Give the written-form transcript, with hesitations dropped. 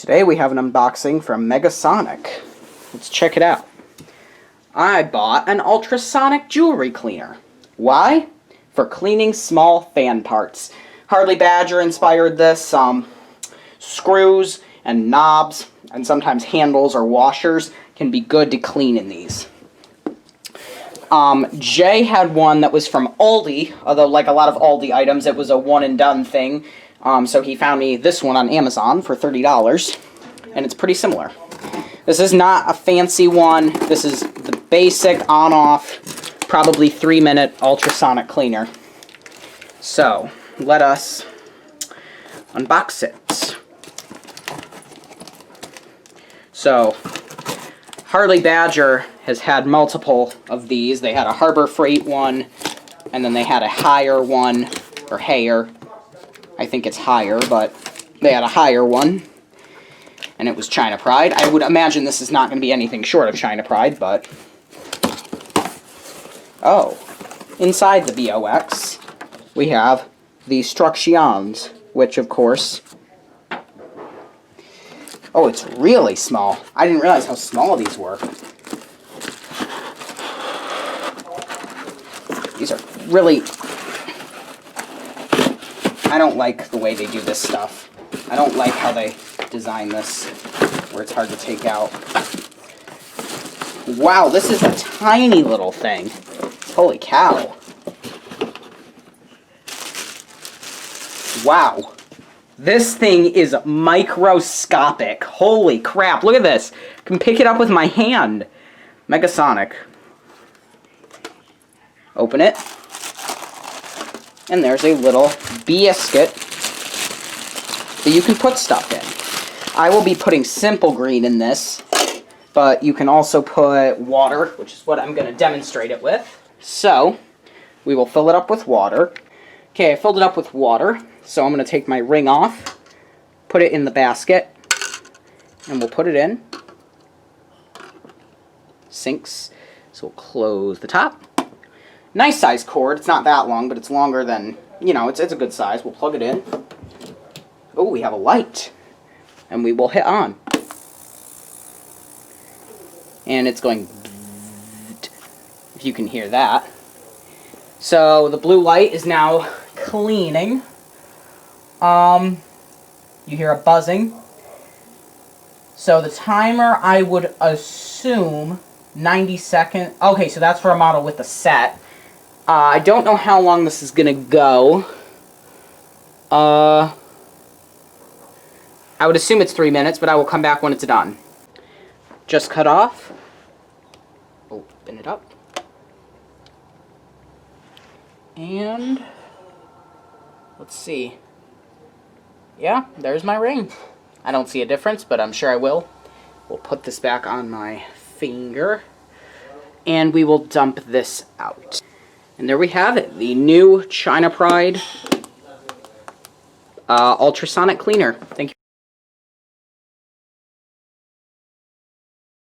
Today we have an unboxing from Magnasonic. Let's check it out. I bought an ultrasonic jewelry cleaner. Why? For cleaning small fan parts. Harley Badger inspired this. Screws and knobs and sometimes handles or washers can be good to clean in these. Jay had one that was from Aldi, although like a lot of Aldi items, it was a one and done thing. So he found me this one on Amazon for $30, and it's pretty similar. This is not a fancy one. This is the basic on-off, probably 3-minute ultrasonic cleaner. So, let us unbox it. So, Harley Badger has had multiple of these. They had a Harbor Freight one, and then they had a higher one, or higher. I think it's higher, but they had a higher one, and it was China Pride. I would imagine this is not going to be anything short of China Pride, but... Oh, inside the BOX, we have the instructions, which, of course... Oh, it's really small. I didn't realize how small these were. These are really... I don't like the way they do this stuff. I don't like how they design this, where it's hard to take out. Wow, this is a tiny little thing. Holy cow. Wow. This thing is microscopic. Holy crap, look at this. I can pick it up with my hand. Magnasonic. Open it. And there's a little biscuit that you can put stuff in. I will be putting Simple Green in this, but you can also put water, which is what I'm going to demonstrate it with. So, we will fill it up with water. Okay, I filled it up with water, so I'm going to take my ring off, put it in the basket, and we'll put it in. Sinks, so we'll close the top. Nice size cord. It's not that long, but it's longer than, you know, it's a good size. We'll plug it in. Oh, we have a light. And we will hit on. And it's going... if you can hear that. So, the blue light is now cleaning. You hear a buzzing. So, the timer, I would assume 90 seconds. Okay, so that's for a model with a set. I don't know how long this is going to go. I would assume it's 3 minutes, but I will come back when it's done. Just cut off. Open it up. And let's see. Yeah, there's my ring. I don't see a difference, but I'm sure I will. We'll put this back on my finger. And we will dump this out. And there we have it, the new China Pride ultrasonic cleaner. Thank you.